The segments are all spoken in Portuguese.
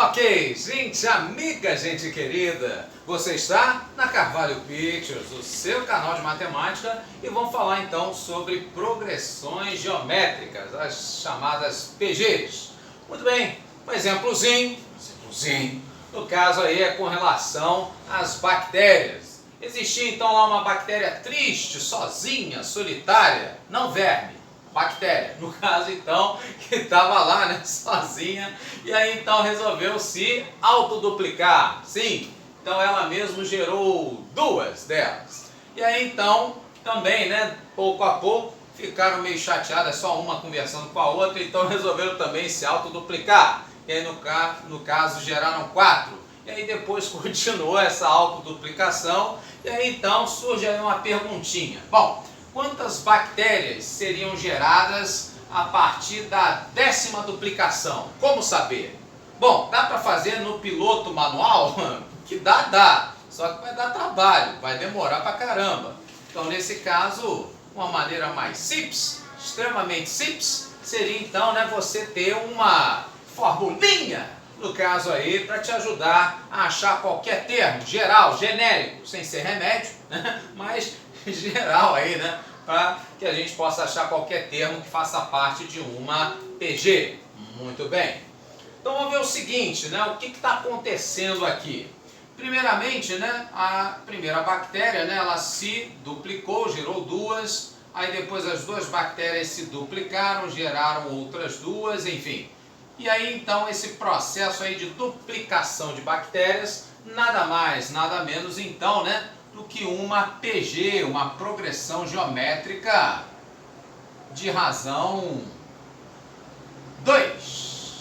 Ok, gente amiga, gente querida, você está na Carvalho Pictures, o seu canal de matemática, e vamos falar então sobre progressões geométricas, as chamadas PGs. Muito bem, um exemplozinho, no caso aí é com relação às bactérias. Existia então lá uma bactéria triste, sozinha, solitária, não verme. Bactéria, no caso então, que estava lá, né, sozinha, e aí então resolveu se autoduplicar. Sim, então ela mesmo gerou duas delas. E aí então, também, né, pouco a pouco, ficaram meio chateadas, só uma conversando com a outra, então resolveram também se autoduplicar. E aí no caso geraram 4. E aí depois continuou essa autoduplicação, e aí então surge aí uma perguntinha. Bom, quantas bactérias seriam geradas a partir da 10ª duplicação? Como saber? Bom, dá para fazer no piloto manual? Que dá. Só que vai dar trabalho, vai demorar pra caramba. Então, nesse caso, uma maneira mais simples, extremamente simples, seria então, né, você ter uma formulinha, no caso aí, para te ajudar a achar qualquer termo, geral, genérico, sem ser remédio, né, mas geral aí, né? Para que a gente possa achar qualquer termo que faça parte de uma PG. Muito bem. Então vamos ver o seguinte, né? O que está acontecendo aqui? Primeiramente, né? A primeira bactéria, né? Ela se duplicou, gerou duas. Aí depois as duas bactérias se duplicaram, geraram outras duas, enfim. E aí então esse processo aí de duplicação de bactérias, nada mais, nada menos então, né, do que uma PG, uma progressão geométrica de razão 2.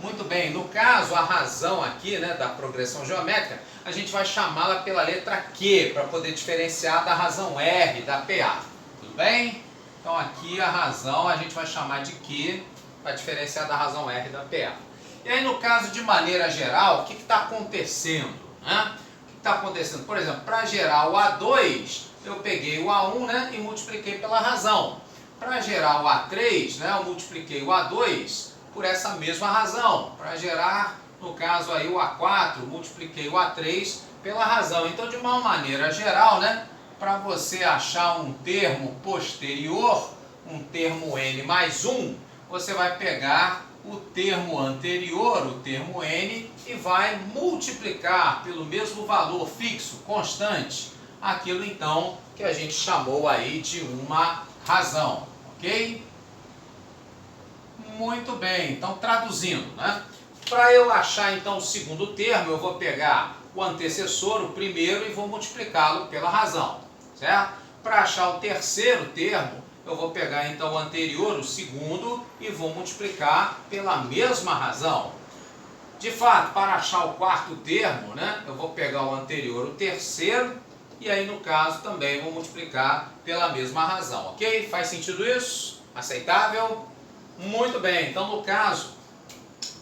Muito bem, no caso a razão aqui, né, da progressão geométrica, a gente vai chamá-la pela letra Q, para poder diferenciar da razão R, da PA. Tudo bem? Então aqui a razão a gente vai chamar de Q, para diferenciar da razão R da PA. E aí no caso de maneira geral, o que está acontecendo, né? Está acontecendo, por exemplo, para gerar o A2, eu peguei o A1, né, e multipliquei pela razão. Para gerar o A3, né, eu multipliquei o A2 por essa mesma razão. Para gerar, no caso aí, o A4, multipliquei o A3 pela razão. Então, de uma maneira geral, né, para você achar um termo posterior, um termo N mais 1, você vai pegar o termo anterior, o termo N, e vai multiplicar pelo mesmo valor fixo, constante, aquilo então que a gente chamou aí de uma razão, ok? Muito bem, então traduzindo, né? Para eu achar então o segundo termo, eu vou pegar o antecessor, o primeiro, e vou multiplicá-lo pela razão, certo? Para achar o terceiro termo, eu vou pegar então o anterior, o segundo, e vou multiplicar pela mesma razão. De fato, para achar o quarto termo, né, eu vou pegar o anterior, o terceiro, e aí no caso também vou multiplicar pela mesma razão, ok? Faz sentido isso? Aceitável? Muito bem, então no caso,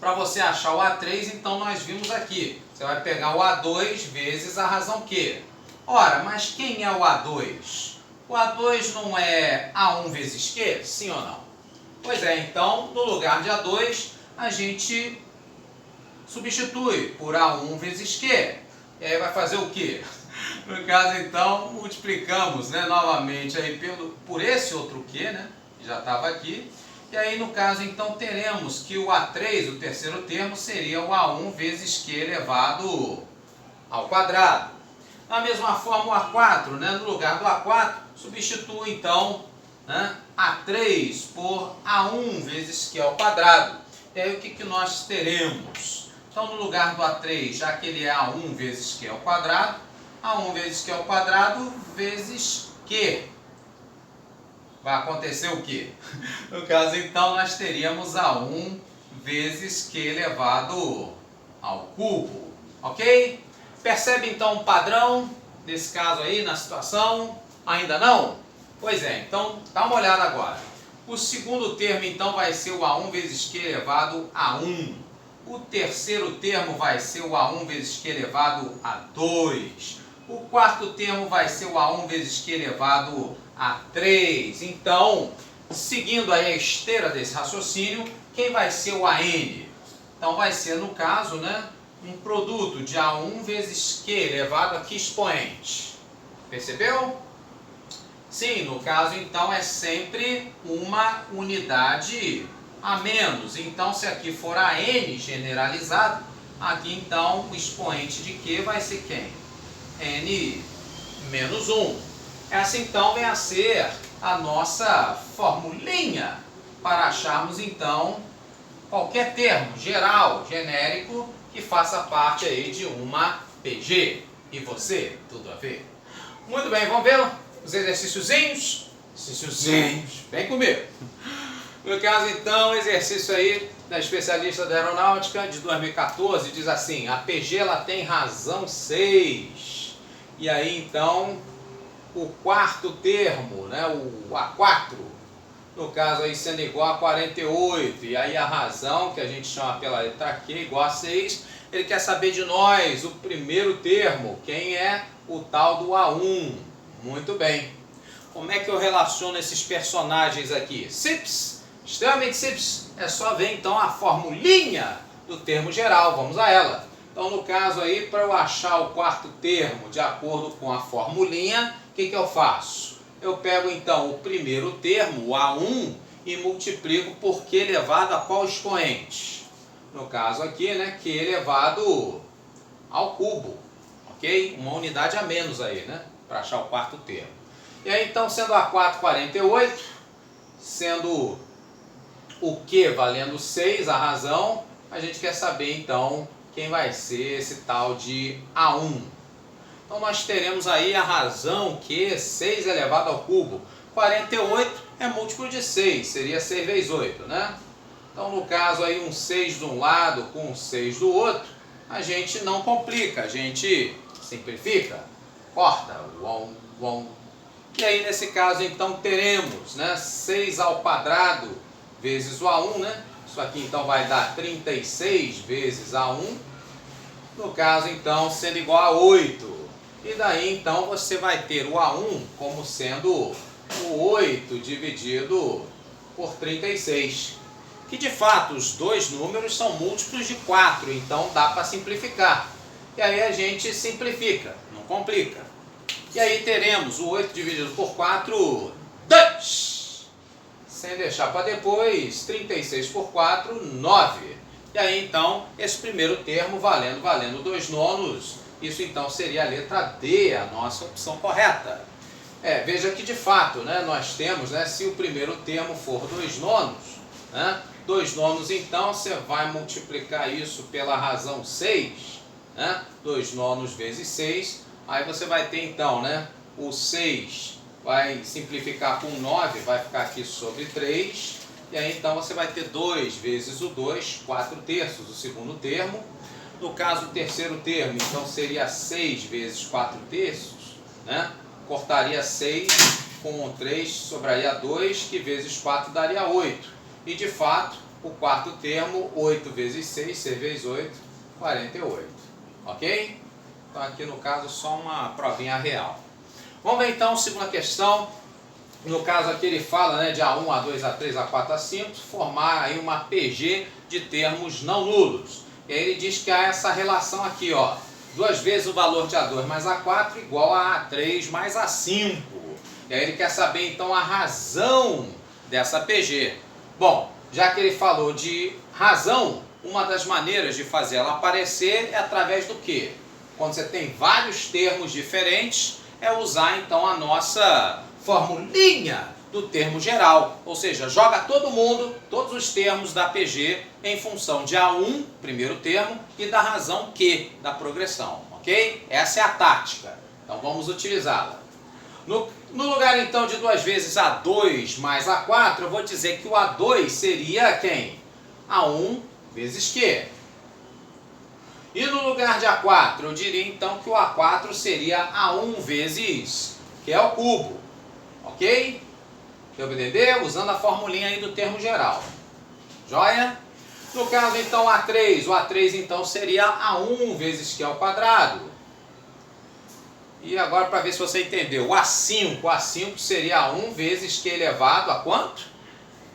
para você achar o A3, então nós vimos aqui, você vai pegar o A2 vezes a razão Q. Ora, mas quem é o A2? O A2 não é A1 vezes Q? Sim ou não? Pois é, então, no lugar de A2, a gente substitui por A1 vezes Q. E aí vai fazer o quê? No caso, então, multiplicamos, né, novamente aí por esse outro Q, né, que já estava aqui. E aí, no caso, então, teremos que o A3, o terceiro termo, seria o A1 vezes Q elevado ao quadrado. Da mesma forma, o A4, né, no lugar do A4, substitui então, né, A3 por A1 vezes Q ao quadrado. E aí o que nós teremos? Então no lugar do A3, já que ele é A1 vezes Q ao quadrado, A1 vezes Q ao quadrado vezes Q. Vai acontecer o quê? No caso então nós teríamos A1 vezes Q elevado ao cubo. Ok? Percebe então um padrão nesse caso aí, na situação? Ainda não? Pois é, então dá uma olhada agora. O segundo termo então vai ser o A1 vezes Q elevado a 1. O terceiro termo vai ser o A1 vezes Q elevado a 2. O quarto termo vai ser o A1 vezes Q elevado a 3. Então, seguindo aí a esteira desse raciocínio, quem vai ser o AN? Então vai ser, no caso, né, um produto de A1 vezes Q elevado a que expoente? Percebeu? Sim, no caso então é sempre uma unidade a menos. Então se aqui for a n generalizado, aqui então o expoente de Q vai ser quem? N menos 1. Essa então vem a ser a nossa formulinha para acharmos então qualquer termo geral, genérico, que faça parte aí de uma PG. E você, tudo a ver? Muito bem, vamos ver os exercíciozinhos? Exercíciozinhos, vem comigo. No caso então, exercício aí da especialista da aeronáutica de 2014, diz assim: a PG ela tem razão 6. E aí então, o quarto termo, né, o A4, no caso aí sendo igual a 48, e aí a razão, que a gente chama pela letra Q, igual a 6, ele quer saber de nós, o primeiro termo, quem é o tal do A1. Muito bem. Como é que eu relaciono esses personagens aqui? Simples, extremamente simples. É só ver então a formulinha do termo geral, vamos a ela. Então no caso aí, para eu achar o quarto termo de acordo com a formulinha, o que eu faço? Eu pego então o primeiro termo, o A1, e multiplico por Q elevado a qual expoente? No caso aqui, né, Q elevado ao cubo, ok? Uma unidade a menos aí, né, para achar o quarto termo. E aí então, sendo A4 48, sendo o Q valendo 6, a razão, a gente quer saber então quem vai ser esse tal de A1. Então nós teremos aí a razão que 6 elevado ao cubo. 48 é múltiplo de 6, seria 6 vezes 8, né? Então no caso aí um 6 de um lado com um 6 do outro, a gente não complica, a gente simplifica, corta o 1. E aí nesse caso então teremos, né, 6 ao quadrado vezes o A1, né? Isso aqui então vai dar 36 vezes A1. No caso então sendo igual a 8. E daí então você vai ter o A1 como sendo o 8 dividido por 36. Que de fato os dois números são múltiplos de 4, então dá para simplificar. E aí a gente simplifica, não complica. E aí teremos o 8 dividido por 4, 2. Sem deixar para depois, 36 por 4, 9. E aí então, esse primeiro termo valendo 2 nonos, isso então seria a letra D, a nossa opção correta. Veja que de fato, né, nós temos, né, se o primeiro termo for 2 nonos, né, 2 nonos então você vai multiplicar isso pela razão 6, né, 2 nonos vezes 6, aí você vai ter então, né, o 6 vai simplificar com 9, vai ficar aqui sobre 3, e aí então você vai ter 2 vezes o 2, 4 terços, o segundo termo. No caso o terceiro termo, então seria 6 vezes 4 terços, né? Cortaria 6 com 3, sobraria 2, que vezes 4 daria 8. E de fato, o quarto termo, 8 vezes 6, 6 vezes 8, 48. Ok? Então aqui no caso só uma provinha real. Vamos ver então a segunda questão. No caso aqui ele fala, né, de A1, A2, A3, A4, A5, formar aí uma PG de termos não nulos. E aí ele diz que há essa relação aqui, ó, 2 vezes o valor de A2 mais A4 igual a A3 mais A5. E aí ele quer saber então a razão dessa PG. Bom, já que ele falou de razão, uma das maneiras de fazer ela aparecer é através do quê? Quando você tem vários termos diferentes, é usar então a nossa formulinha do termo geral, ou seja, joga todo mundo, todos os termos da PG em função de A1, primeiro termo, e da razão Q, da progressão, ok? Essa é a tática, então vamos utilizá-la. No lugar então de 2 vezes A2 mais A4, eu vou dizer que o A2 seria quem? A1 vezes Q. E no lugar de A4, eu diria então que o A4 seria A1 vezes Q ao cubo, ok? Deu para entender? Usando a formulinha aí do termo geral. Joia? No caso então A3, o A3 então seria A1 vezes Q ao quadrado. E agora para ver se você entendeu, o A5 seria A1 vezes Q elevado a quanto?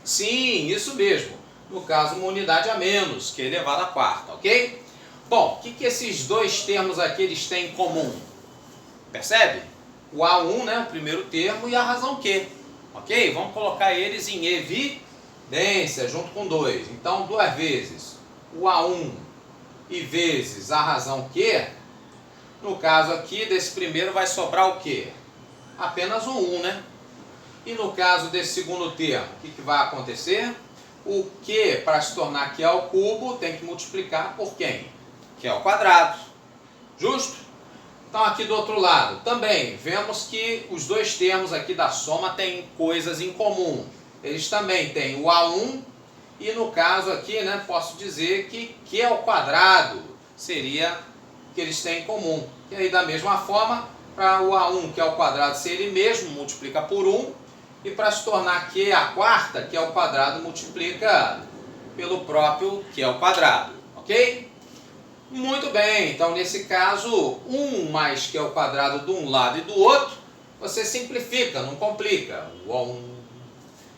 Sim, isso mesmo. no caso uma unidade a menos, que é elevado à quarta, ok? Bom, o que esses dois termos aqui eles têm em comum? Percebe? O A1, né, o primeiro termo, e a razão Q, ok? Vamos colocar eles em evidência, junto com 2. Então, duas vezes o A1 e vezes a razão Q. No caso aqui, desse primeiro vai sobrar o quê? Apenas um 1, né? E no caso desse segundo termo, o que vai acontecer? O Q, para se tornar Q ao cubo, tem que multiplicar por quem? Q ao quadrado. Justo? Então aqui do outro lado, também vemos que os dois termos aqui da soma têm coisas em comum. Eles também têm o A1 e no caso aqui, né, posso dizer que Q ao quadrado seria o que eles têm em comum. E aí da mesma forma, para o A1 Q ao quadrado ser ele mesmo, multiplica por 1. E para se tornar Q à quarta, Q ao quadrado multiplica pelo próprio Q ao quadrado. Ok? Muito bem, então nesse caso, 1 mais Q ao quadrado de um lado e do outro, você simplifica, não complica. O A1.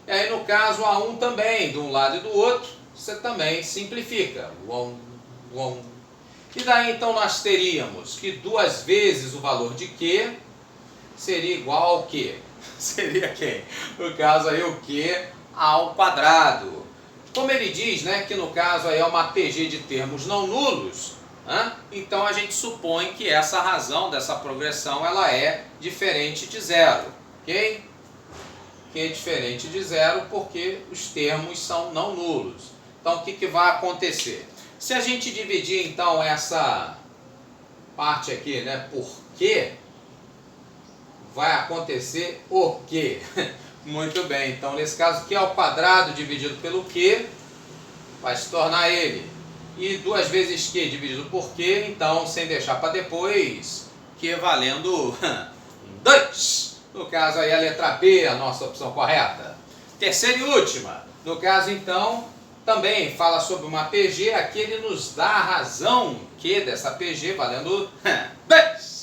E aí no caso, o A1 também, de um lado e do outro, você também simplifica. O A1, o A1. E daí então nós teríamos que 2 vezes o valor de Q seria igual ao quê? Seria quem? No caso aí o Q ao quadrado. Como ele diz, né, que no caso aí é uma PG de termos não nulos, né, então a gente supõe que essa razão dessa progressão ela é diferente de zero, ok? Que é diferente de zero porque os termos são não nulos. Então o que vai acontecer? Se a gente dividir então essa parte aqui, né, por Q, vai acontecer o quê? Muito bem, então nesse caso Q ao quadrado dividido pelo Q vai se tornar ele. E 2 vezes Q dividido por Q, então sem deixar para depois, Q valendo 2. No caso aí a letra B, a nossa opção correta. Terceira e última. No caso então, também fala sobre uma PG, aqui ele nos dá a razão Q dessa PG valendo 2.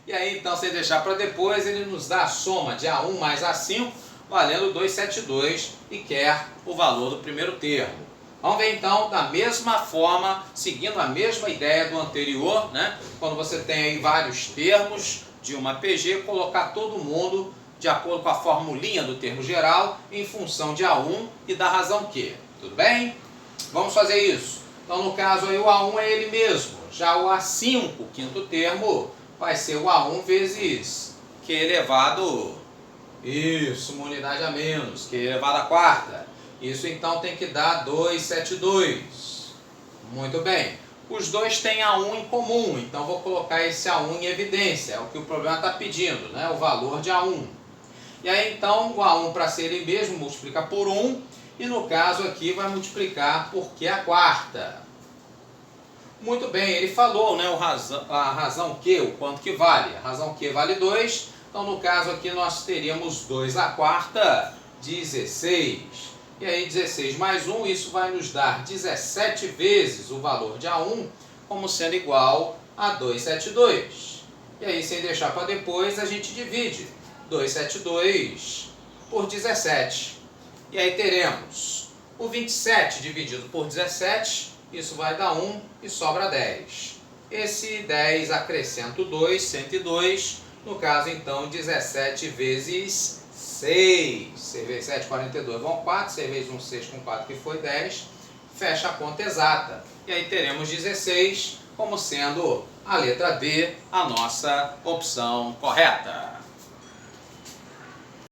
E aí, então, sem deixar para depois, ele nos dá a soma de A1 mais A5, valendo 272, e quer o valor do primeiro termo. Vamos ver, então, da mesma forma, seguindo a mesma ideia do anterior, né? Quando você tem aí vários termos de uma PG, colocar todo mundo de acordo com a formulinha do termo geral, em função de A1 e da razão Q. Tudo bem? Vamos fazer isso. Então, no caso, aí, o A1 é ele mesmo. Já o A5, o quinto termo, vai ser o A1 vezes Q elevado, isso, uma unidade a menos, Q elevado à quarta. Isso então tem que dar 272. Muito bem. Os dois têm A1 em comum, então vou colocar esse A1 em evidência, é o que o problema está pedindo, né? O valor de A1. E aí então o A1 para ser ele mesmo multiplica por 1, e no caso aqui vai multiplicar por Q à quarta. Muito bem, ele falou, né, a razão Q, o quanto que vale. A razão Q vale 2, então no caso aqui nós teríamos 2 à quarta, 16. E aí 16 mais 1, isso vai nos dar 17 vezes o valor de A1, como sendo igual a 272. E aí sem deixar para depois, a gente divide 272 por 17. E aí teremos o 27 dividido por 17, isso vai dar 1 e sobra 10. Esse 10 acrescento 2, 102. No caso, então, 17 vezes 6. 6 vezes 7, 42 vão 4. 6 vezes 1, 6 com 4, que foi 10. Fecha a conta exata. E aí teremos 16 como sendo a letra D a nossa opção correta.